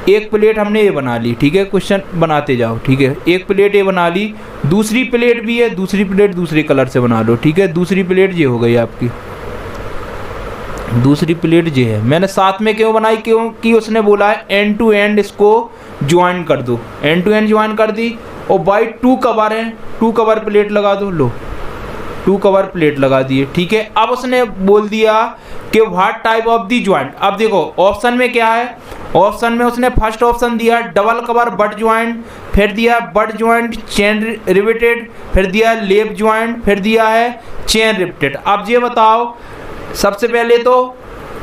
एक प्लेट हमने ये बना ली, ठीक है, क्वेश्चन बनाते जाओ, ठीक है। एक प्लेट ये बना ली, दूसरी प्लेट भी है, दूसरी प्लेट दूसरे कलर से बना लो, ठीक है। दूसरी प्लेट ये हो गई आपकी, दूसरी प्लेट ये है। मैंने साथ में क्यों बनाई, क्योंकि उसने बोला है एंड टू एंड इसको ज्वाइन कर दो, एंड टू एंड ज्वाइन कर दी और बाई 2 कवर है, 2 कवर प्लेट लगा दो, लो 2 कवर प्लेट लगा दिए, ठीक है। अब उसने बोल दिया कि what type of the joint. अब देखो ऑप्शन में क्या है, ऑप्शन में उसने फर्स्ट ऑप्शन दिया डबल कवर बट ज्वाइंट, फिर दिया बट ज्वाइंट चेन रिवेटेड, फिर दिया लेप ज्वाइंट, फिर दिया है चेन रिवेटेड। अब ये बताओ, सबसे पहले तो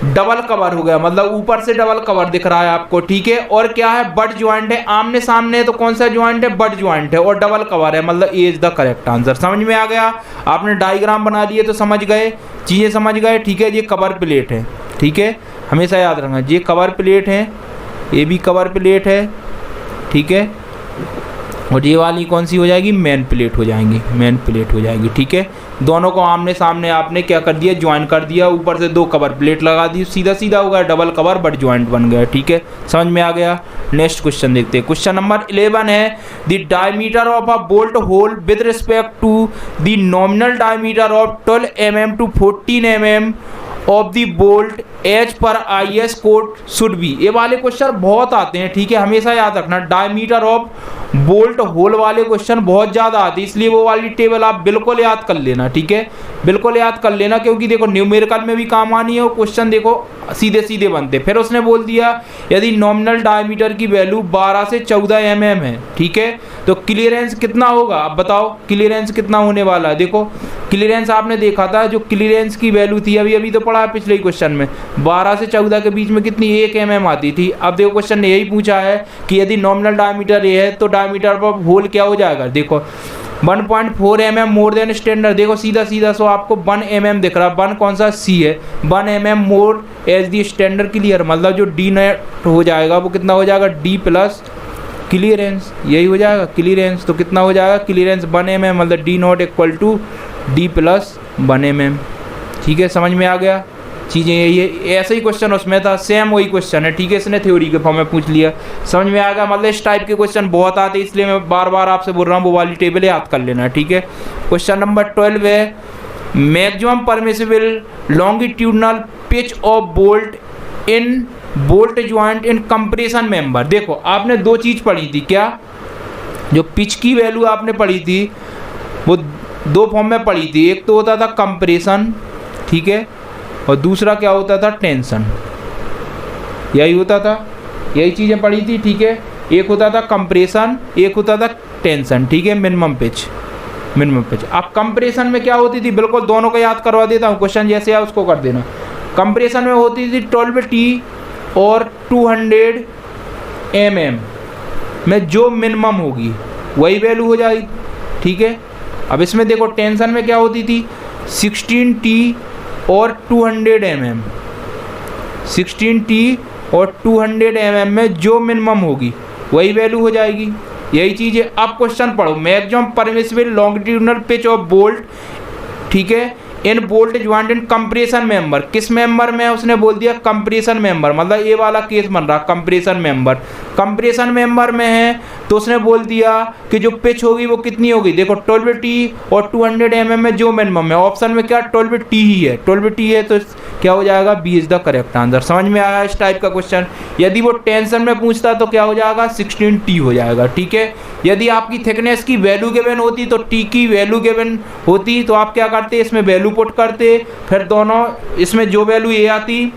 डबल कवर हो गया, मतलब ऊपर से डबल कवर दिख रहा है आपको, ठीक है। और क्या है, बट ज्वाइंट है, आमने सामने, तो कौन सा ज्वाइंट है, बट ज्वाइंट है, और डबल कवर है, मतलब ए इज द करेक्ट आंसर। समझ में आ गया, आपने डायग्राम बना दिए तो समझ गए, चीज़ें समझ गए, ठीक है। ये कवर प्लेट है, ठीक है, हमेशा याद रखना, ये कवर प्लेट है, ये भी कवर प्लेट है, ठीक है। और ये वाली कौन सी हो जाएगी, मेन प्लेट हो जाएंगी, मेन प्लेट हो जाएगी, ठीक है। दोनों को आमने सामने आपने क्या कर दिया, ज्वाइन कर दिया, ऊपर से दो कवर प्लेट लगा दी, सीधा सीधा हो गया, डबल कवर बट ज्वाइंट बन गया, ठीक है। समझ में आ गया। नेक्स्ट क्वेश्चन देखते हैं। क्वेश्चन नंबर 11 है the diameter of a bolt hole with respect to the nominal diameter of 12 mm to 14 mm of the bolt as per IS code should be. ये वाले क्वेश्चन बहुत आते हैं, ठीक है, हमेशा याद रखना। डायमीटर ऑफ बोल्ट होल वाले क्वेश्चन बहुत ज़्यादा आते हैं, इसलिए वो वाली टेबल आप बिल्कुल याद कर लेना, ठीक है, बिल्कुल याद कर लेना, क्योंकि देखो न्यूमेरिकल में भी काम आनी है, वो क्वेश्चन देखो सीधे सीधे बनते। फिर उसने बोल दिया यदि नॉमिनल डायमीटर की वैल्यू 12 से 14 mm है, ठीक है, तो क्लियरेंस कितना होगा, अब बताओ क्लियरेंस कितना होने वाला है। देखो क्लियरेंस आपने देखा था, जो क्लियरेंस की वैल्यू थी अभी अभी तो पढ़ा है पिछले क्वेश्चन में, 12 से 14 के बीच में कितनी 1 mm आती थी। अब देखो क्वेश्चन ने यही पूछा है कि यदि नॉमिनल डायमीटर ये है तो डायमीटर ऑफ होल क्या हो जाएगा। देखो 1.4 mm मोर देन स्टैंडर्ड, देखो सीधा सीधा सो आपको 1 mm दिख रहा है, 1 कौन सा, C है, 1 mm more as the standard clear, मतलब जो D नेट हो जाएगा वो कितना हो जाएगा, D प्लस क्लियरेंस, यही हो जाएगा क्लियरेंस। तो कितना हो जाएगा क्लियरेंस 1 mm, मतलब D naught equal to D plus 1 mm, ठीक है। समझ में आ गया, चीज़ें यही है। ऐसा ही क्वेश्चन उसमें था, सेम वही क्वेश्चन है, ठीक है, इसने थ्योरी के फॉर्म में पूछ लिया। समझ में आ गया, मतलब इस टाइप के क्वेश्चन बहुत आते हैं, इसलिए मैं बार बार आपसे बोल रहा हूँ वो वाली टेबल याद कर लेना, ठीक है। क्वेश्चन नंबर 12 है maximum permissible longitudinal pitch of bolt in bolt joint in compression member. देखो आपने दो चीज़ पढ़ी थी, क्या, जो पिच की वैल्यू आपने पढ़ी थी वो दो फॉर्म में पढ़ी थी, एक तो होता था कंप्रेशन, ठीक है, और दूसरा क्या होता था, टेंशन, यही होता था, यही चीज़ें पढ़ी थी, ठीक है। एक होता था कंप्रेशन, एक होता था टेंशन, ठीक है, मिनिमम पिच, मिनिमम पिच। अब कंप्रेशन में क्या होती थी, बिल्कुल दोनों को याद करवा देता हूँ, क्वेश्चन जैसे है उसको कर देना। कंप्रेशन में होती थी 12T और 200 mm में जो मिनिमम होगी वही वैल्यू हो जाएगी, ठीक है। अब इसमें देखो टेंशन में क्या होती थी 16T और 200 mm, 16T और 200 mm में जो मिनिमम होगी वही वैल्यू हो जाएगी, यही चीज़ है। अब क्वेश्चन पढ़ो maximum permissible longitudinal pitch of bolt, ठीक है, in bolt joint in compression member, किस मेंबर में उसने बोल दिया, कंप्रेशन मेंबर, मतलब ये वाला केस बन रहा कंप्रेशन मेंबर, कंप्रेशन मेंबर में है तो उसने बोल दिया कि जो पिच होगी वो कितनी होगी। देखो 12T और 200 mm में जो मिनिमम है, ऑप्शन में क्या 12T ही है, 12T है तो क्या हो जाएगा, B is the correct answer. समझ में आया इस टाइप का क्वेश्चन। यदि वो टेंशन में पूछता तो क्या हो जाएगा, 16T हो जाएगा, ठीक है। यदि आपकी थिकनेस की वैल्यू गिवन होती तो T की वैल्यू गिवन होती तो आप क्या करते, इसमें वैल्यू पुट करते, फिर दोनों इसमें जो वैल्यू ये आती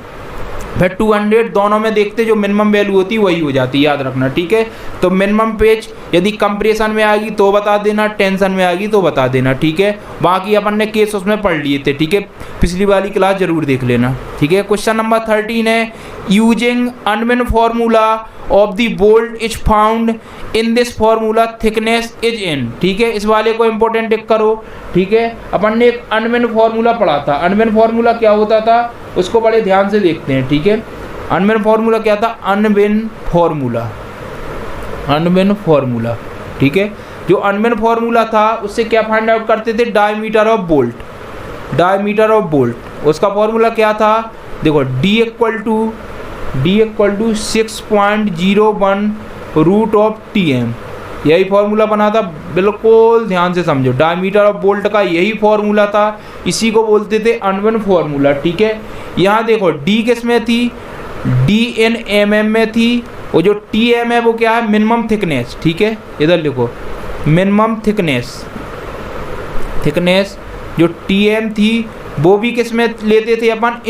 फिर 200 दोनों में देखते जो मिनिमम वैल्यू होती वही हो जाती, याद रखना, ठीक है। तो मिनिमम पेज यदि कंप्रेशन में आएगी तो बता देना, टेंशन में आएगी तो बता देना, ठीक है। बाकी अपन ने केस उसमें पढ़ लिए थे, ठीक है, पिछली वाली क्लास जरूर देख लेना, ठीक है। क्वेश्चन नंबर 13 है using unmanned formula of the bolt is found in this formula thickness is in, ठीक है। इस वाले को इंपॉर्टेंट टिक करो, ठीक है। अपन ने एक अनमेन फार्मूला पढ़ा था, अनमेन फार्मूला क्या होता था उसको बड़े ध्यान से देखते हैं, ठीक है। अनमेन फार्मूला क्या था, अनमेन फार्मूला, अनमेन फार्मूला, ठीक है। जो अनमेन फार्मूला था उससे क्या फाइंड आउट करते थे, diameter of bolt, diameter of bolt, उसका फार्मूला क्या था, देखो D equal to 6.01 root of TM, यही फार्मूला बना था, बिल्कुल ध्यान से समझो, डायमीटर ऑफ बोल्ट का यही फार्मूला था, इसी को बोलते थे अनवन फार्मूला, ठीक है। यहाँ देखो D किस में थी, D इन mm में थी, और जो TM है वो क्या है, मिनिमम थिकनेस, ठीक है। इधर लिखो मिनिमम थिकनेस, थिकनेस जो TM थी वो भी किस में लेते थे अपन,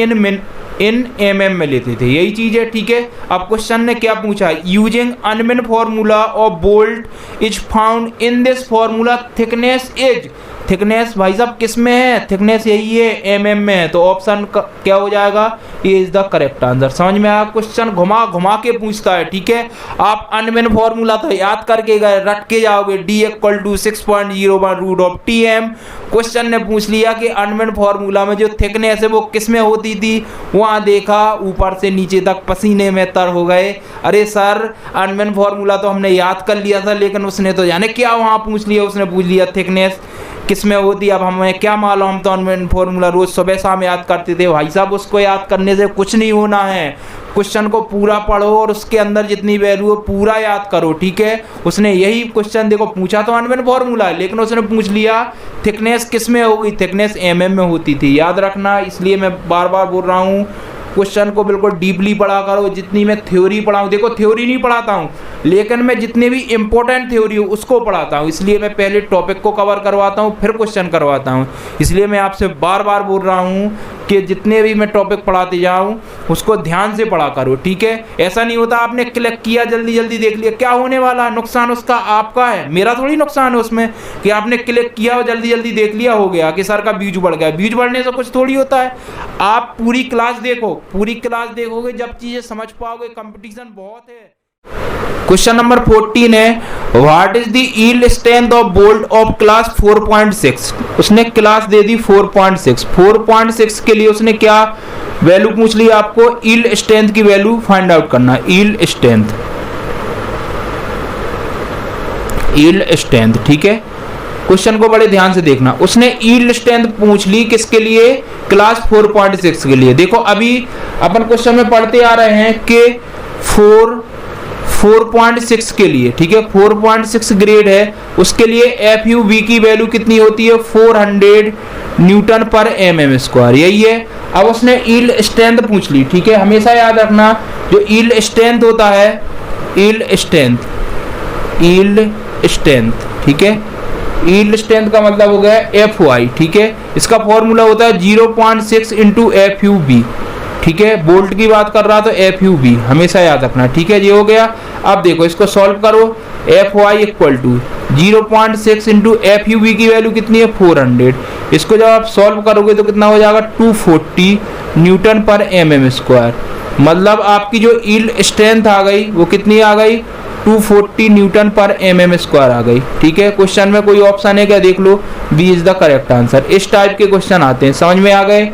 इन mm में लेते थे, यही चीज है, ठीक है। अब क्वेश्चन ने क्या पूछा, using unmanned formula of bolt is found in this formula thickness is, thickness भाई साहब किस में है, थिकनेस यही है mm में है, तो ऑप्शन क्या हो जाएगा, ये इज द करेक्ट आंसर। समझ में आया, क्वेश्चन घुमा घुमा के पूछता है, ठीक है। आप अनमेन फॉर्मूला तो याद करके गए, रट के जाओगे, d = 6.01√Tm। क्वेश्चन ने पूछ लिया कि अनमेन फॉर्मूला में जो थिकनेस है वो किस में होती थी, वहां देखा ऊपर से नीचे तक पसीने में तर हो गए। अरे सर अनमेन फॉर्मूला तो हमने याद कर लिया था, लेकिन उसने तो जाने क्या वहां पूछ लिया, उसने पूछ लिया थिकनेस किस में होती। अब हमें क्या मालूम, हम तो अनमेन फॉर्मूला रोज सुबह शाम याद करते थे। भाई साहब उसको याद करने से कुछ नहीं होना है, क्वेश्चन को पूरा पढ़ो और उसके अंदर जितनी वैल्यू है पूरा याद करो, ठीक है। उसने यही क्वेश्चन देखो पूछा तो अनमेन फॉर्मूला है, लेकिन उसने पूछ लिया थिकनेस किस में होगी, थिकनेस mm में होती थी, याद रखना। इसलिए मैं बार बार बोल रहा हूँ क्वेश्चन को बिल्कुल डीपली पढ़ा करो। जितनी मैं थ्योरी पढ़ाऊँ, देखो थ्योरी नहीं पढ़ाता हूँ, लेकिन मैं जितनी भी इंपॉर्टेंट थ्योरी हो उसको पढ़ाता हूँ। इसलिए मैं पहले टॉपिक को कवर करवाता हूँ, फिर क्वेश्चन करवाता हूँ। इसलिए मैं आपसे बार बार बोल रहा हूँ कि जितने भी मैं टॉपिक पढ़ाते जाऊँ उसको ध्यान से पढ़ा करो, ठीक है। ऐसा नहीं होता आपने क्लिक किया जल्दी जल्दी देख लिया, क्या होने वाला, नुकसान उसका आपका है, मेरा थोड़ी नुकसान है उसमें कि आपने क्लिक किया और जल्दी जल्दी देख लिया, हो गया कि सर का व्यूज बढ़ गया। व्यूज बढ़ने से कुछ थोड़ी होता है। आप पूरी क्लास देखो, पूरी क्लास देखोगे जब चीजें समझ पाओगे, कंपटीशन बहुत है। क्वेश्चन नंबर 14 है, what is the yield strength of bolt of class 4.6। उसने क्लास दे दी 4.6, 4.6 के लिए उसने क्या वैल्यू पूछ ली, आपको यील्ड स्ट्रेंथ की वैल्यू फाइंड आउट करना। यील्ड स्ट्रेंथ, ठीक है। क्वेश्चन को बड़े ध्यान से देखना। उसने यील्ड स्ट्रेंथ पूछ ली किसके लिए, क्लास 4.6 के लिए। देखो अभी अपन क्वेश्चन में पढ़ते आ रहे हैं कि 4.6 के लिए, ठीक है, 4.6 ग्रेड है, उसके लिए FUV की वैल्यू कितनी होती है, 400 न्यूटन पर mm स्क्वायर, यही है। अब उसने यील्ड स्ट्रेंथ पूछ ली, ठीक है। हमेशा याद रखना जो यील्ड स्ट्रेंथ होता है, यील्ड स्ट्रेंथ, ठीक है। यील्ड स्ट्रेंथ का मतलब हो गया FY, ठीक है। इसका फॉर्मूला होता है 0.6 × FUV, ठीक है। बोल्ट की बात कर रहा तो FUV हमेशा याद रखना, ठीक है। ये हो गया। अब देखो इसको सॉल्व करो, FY = 0.6 × FUV की वैल्यू कितनी है, 400। इसको जब आप सॉल्व करोगे तो कितना हो जाएगा, 240 न्यूटन पर mm स्क्वायर। मतलब आपकी जो यील्ड स्ट्रेंथ आ गई वो कितनी आ गई, 240 न्यूटन पर mm स्क्वायर आ गई, ठीक है। क्वेश्चन में कोई ऑप्शन है क्या, देख लो, B is the correct answer. इस टाइप के क्वेश्चन आते हैं, समझ में आ गए,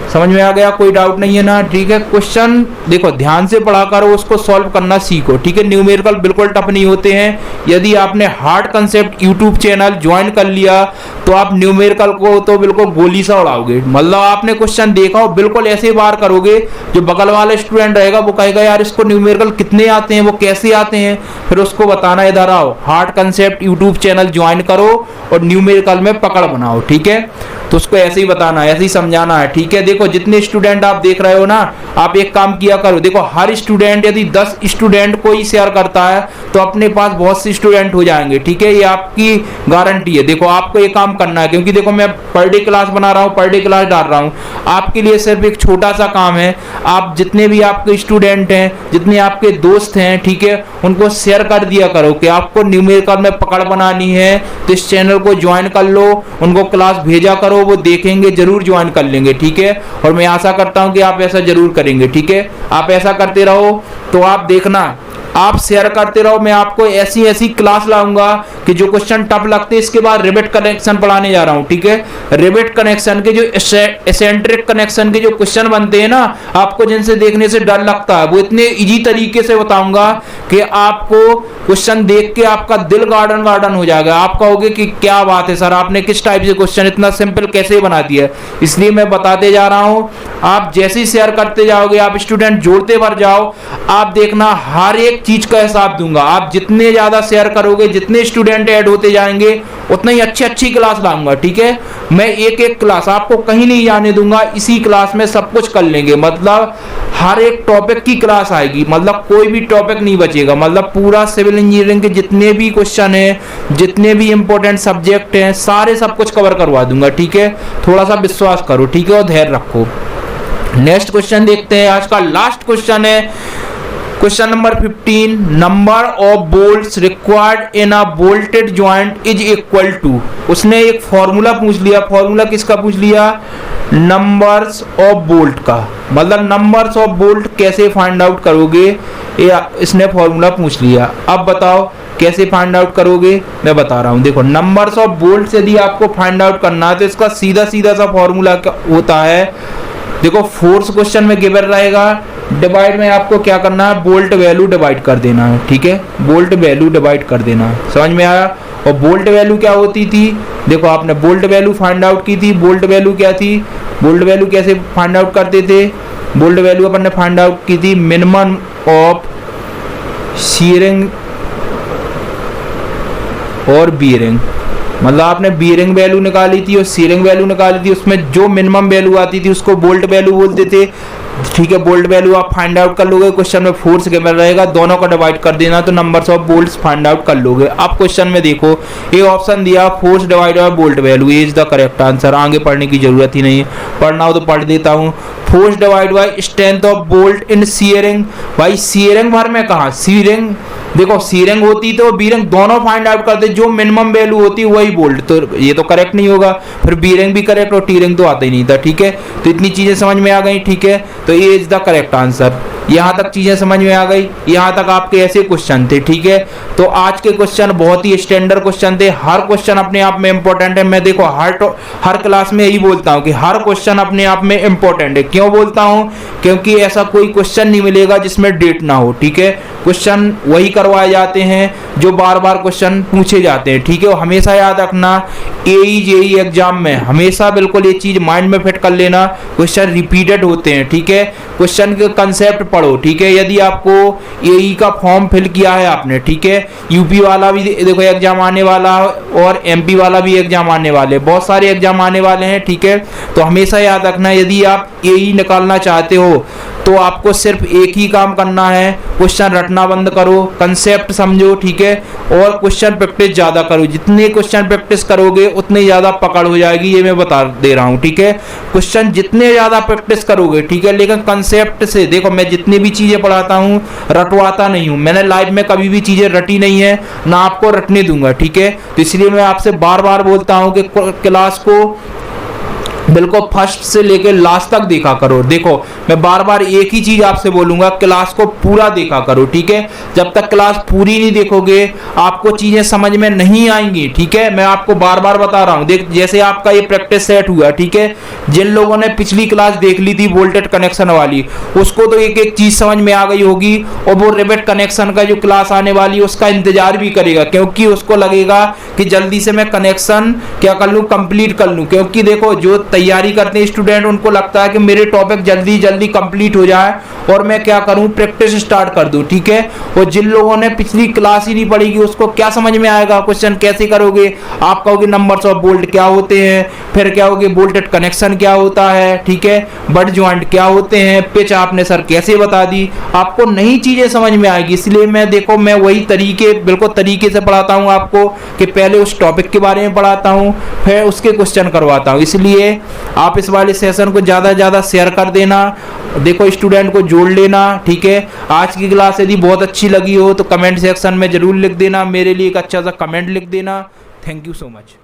समझ में आ गया, कोई डाउट नहीं है ना, ठीक है। क्वेश्चन देखो ध्यान से पढ़ा करो, उसको सॉल्व करना सीखो, ठीक है। न्यूमेरिकल बिल्कुल टफ नहीं होते हैं। यदि आपने hard concept YouTube channel join कर लिया तो आप न्यूमेरिकल को तो बिल्कुल गोली सा उड़ाओगे। मतलब आपने क्वेश्चन देखा हो बिल्कुल ऐसे बार करोगे, जो बगल वाला स्टूडेंट रहेगा वो कहेगा यार इसको न्यूमेरिकल कितने आते हैं, वो कैसे आते हैं, फिर उसको बताना इधर आओ hard concept YouTube channel join करो और न्यूमेरिकल में पकड़ बनाओ, ठीक है। तो उसको ऐसे ही बताना है, ऐसे ही समझाना है, ठीक है। देखो जितने स्टूडेंट आप देख रहे हो ना, आप एक काम किया करो, देखो हर स्टूडेंट यदि 10 स्टूडेंट को ही शेयर करता है तो अपने पास बहुत से स्टूडेंट हो जाएंगे, ठीक है। ये आपकी गारंटी है। देखो आपको ये काम करना है, क्योंकि देखो मैं पर डे क्लास बना रहा हूँ, पर डे क्लास डाल रहा हूँ, आपके लिए सिर्फ एक छोटा सा काम है। आप जितने भी आपके स्टूडेंट हैं, जितने आपके दोस्त हैं, ठीक है, उनको शेयर कर दिया करो कि आपको न्यूमेरिकल में पकड़ बनानी है तो इस चैनल को ज्वाइन कर लो, उनको क्लास भेजा करो, वो देखेंगे, जरूर ज्वाइन कर लेंगे, ठीक है। और मैं आशा करता हूं कि आप ऐसा जरूर करेंगे, ठीक है। आप ऐसा करते रहो तो आप देखना, आप शेयर करते रहो, मैं आपको ऐसी ऐसी क्लास लाऊंगा कि जो क्वेश्चन टफ लगते हैं इसके बाद रिवेट कनेक्शन पढ़ाने जा रहा हूं, ठीक है। रिवेट कनेक्शन के जो एसेंट्रिक कनेक्शन के जो क्वेश्चन बनते हैं ना, आपको जिनसे देखने से डर लगता है, वो इतने इजी तरीके से बताऊंगा कि आपको क्वेश्चन देख के आपका दिल गार्डन गार्डन हो जाएगा। आप कहोगे कि क्या बात है सर, आपने किस टाइप से क्वेश्चन इतना सिंपल कैसे बना दिया। इसलिए मैं बताते जा रहा हूं, आप जैसे ही शेयर करते जाओगे, आप स्टूडेंट जोड़ते भर जाओ, आप देखना हर एक चीज का हिसाब दूंगा। आप जितने ज्यादा शेयर करोगे, जितने स्टूडेंट ऐड होते जाएंगे, उतनी ही अच्छी अच्छी क्लास लाऊंगा, ठीक है। मैं एक एक क्लास आपको कहीं नहीं जाने दूंगा, इसी क्लास में सब कुछ कर लेंगे। मतलब हर एक टॉपिक की क्लास आएगी, मतलब कोई भी टॉपिक नहीं बचेगा। मतलब पूरा सिविल इंजीनियरिंग के जितने भी क्वेश्चन है, जितने भी इंपॉर्टेंट सब्जेक्ट हैं, सारे सब कुछ कवर करवा दूंगा, ठीक है। थोड़ा सा विश्वास करो, ठीक है, और धैर्य रखो। नेक्स्ट क्वेश्चन देखते हैं, आज का लास्ट क्वेश्चन है question number 15। Number of bolts required in a bolted joint is equal to. उसने एक फॉर्मूला पूछ लिया, फॉर्मूला किसका पूछ लिया? नंबर्स ऑफ बोल्ट का, मतलब नंबर्स ऑफ बोल्ट कैसे फाइंड आउट करोगे, ये इसने फॉर्मूला पूछ लिया। अब बताओ कैसे फाइंड आउट करोगे, मैं बता रहा हूँ। देखो नंबर्स ऑफ बोल्ट यदि आपको फाइंड आउट करना है तो इसका सीधा सीधा सा फॉर्मूला होता है। देखो फोर्थ क्वेश्चन में गिवन रहेगा, डिवाइड में आपको क्या करना है, बोल्ट वैल्यू डिवाइड कर देना है, ठीक है, बोल्ट वैल्यू डिवाइड कर देना है, समझ में आया। और बोल्ट वैल्यू क्या होती थी, देखो आपने बोल्ट वैल्यू फाइंड आउट की थी। बोल्ट वैल्यू क्या थी, बोल्ट वैल्यू कैसे फाइंड आउट करते थे, बोल्ट वैल्यू अपन ने फाइंड आउट की थी मिनिमम ऑफ शीयरिंग और बीयरिंग, मतलब आपने बीयरिंग वैल्यू निकाली थी और सीयरिंग वैल्यू निकाली थी, उसमें जो मिनिमम वैल्यू आती थी उसको बोल्ट वैल्यू बोलते थे, ठीक है। बोल्ट वैल्यू आप फाइंड आउट कर लोगे, क्वेश्चन में फोर्स गिवन रहेगा, दोनों को डिवाइड कर देना तो numbers of bolts find out कर लोगे। अब क्वेश्चन में देखो ये ऑप्शन दिया force divide by bolt value is the correct answer. आगे पढ़ने की जरूरत ही नहीं है, पढ़ना हो तो पढ़ देता हूँ। Force divide bye strength of bolt in shearing, भाई सीयरिंग भर में कहा, सीयरिंग देखो सीयरिंग होती तो बीयरिंग, दोनों फाइंड आउट करते, जो मिनिमम वैल्यू होती है वही बोल्ट, तो ये तो करेक्ट नहीं होगा, फिर बीयरिंग भी करेक्ट और टीयरिंग तो आता ही नहीं था, ठीक है। तो इतनी चीजें समझ में आ गई, ठीक है, तो ये इज द करेक्ट आंसर। यहाँ तक चीजें समझ में आ गई, यहाँ तक आपके ऐसे क्वेश्चन थे, ठीक है। तो आज के क्वेश्चन बहुत ही स्टैंडर्ड क्वेश्चन थे, हर क्वेश्चन अपने आप में इंपॉर्टेंट है। मैं देखो हर क्लास में यही बोलता हूँ कि हर क्वेश्चन अपने आप में इंपॉर्टेंट है। क्यों बोलता हूँ, क्योंकि ऐसा कोई क्वेश्चन नहीं मिलेगा जिसमें डेट ना हो, ठीक है। क्वेश्चन वही करवाए जाते हैं जो बार बार क्वेश्चन पूछे जाते हैं, ठीक है। और हमेशा याद रखना एई जेई एग्जाम में हमेशा बिल्कुल ये चीज माइंड में फिट कर लेना, क्वेश्चन रिपीटेड होते हैं, ठीक है। क्वेश्चन के कंसेप्ट पढ़ो, ठीक है। यदि आपको एई का फॉर्म फिल किया है आपने, ठीक है, यूपी वाला भी देखो एग्जाम आने वाला और एमपी वाला भी एग्जाम आने वाले, बहुत सारे एग्जाम आने वाले हैं, ठीक है। तो हमेशा याद रखना यदि आप एई निकालना चाहते हो तो आपको सिर्फ एक ही काम करना है, क्वेश्चन रटना बंद करो, कंसेप्ट समझो, ठीक है, और क्वेश्चन प्रैक्टिस ज्यादा करो। जितने क्वेश्चन प्रैक्टिस करोगे उतने ज्यादा पकड़ हो जाएगी, ये मैं बता दे रहा हूँ, ठीक है। क्वेश्चन जितने ज्यादा प्रैक्टिस करोगे, ठीक है, लेकिन कंसेप्ट से देखो मैं जितनी भी चीजें पढ़ाता हूँ रटवाता नहीं हूँ, मैंने लाइव में कभी भी चीजें रटी नहीं है, ना आपको रटने दूंगा, ठीक है। तो इसलिए मैं आपसे बार बार बोलता हूँ कि क्लास को बिल्कुल फर्स्ट से लेकर लास्ट तक देखा करो। देखो मैं बार बार एक ही चीज आपसे बोलूंगा, क्लास को पूरा देखा करो, ठीक है। जब तक क्लास पूरी नहीं देखोगे आपको चीजें समझ में नहीं आएंगी, ठीक है। मैं आपको बार बार बता रहा हूं, देख जैसे आपका ये प्रैक्टिस सेट हुआ, ठीक है, जिन लोगों ने पिछली क्लास देख ली थी वोल्टेज कनेक्शन वाली, उसको तो एक एक चीज समझ में आ गई होगी, और वो रिवेट कनेक्शन का जो क्लास आने वाली है उसका इंतजार भी करेगा, क्योंकि उसको लगेगा कि जल्दी से मैं कनेक्शन क्या कर लूं, कंप्लीट कर लूं। क्योंकि देखो जो तैयारी करते हैं स्टूडेंट, उनको लगता है कि मेरे टॉपिक जल्दी जल्दी कंप्लीट हो जाए और मैं क्या करूं, प्रैक्टिस स्टार्ट कर दूं, ठीक है। और जिन लोगों ने पिछली क्लास ही नहीं पढ़ी उसको क्या समझ में आएगा, क्वेश्चन कैसे करोगे। आप कहोगे नंबर्स ऑफ बोल्ट क्या होते हैं, फिर क्या होगे बोल्टेड कनेक्शन क्या होता है, ठीक है, बट ज्वाइंट क्या होते हैं, पिच आपने सर कैसे बता दी, आपको नई चीजें समझ में आएगी। इसलिए मैं देखो मैं वही तरीके बिल्कुल तरीके से पढ़ाता हूं आपको, कि पहले उस टॉपिक के बारे में पढ़ाता हूं फिर उसके क्वेश्चन करवाता हूं। इसलिए आप इस वाले सेशन को ज्यादा से ज्यादा शेयर कर देना, देखो स्टूडेंट को जोड़ लेना, ठीक है। आज की क्लास यदि बहुत अच्छी लगी हो तो कमेंट सेक्शन में जरूर लिख देना, मेरे लिए एक अच्छा सा कमेंट लिख देना। Thank you so much.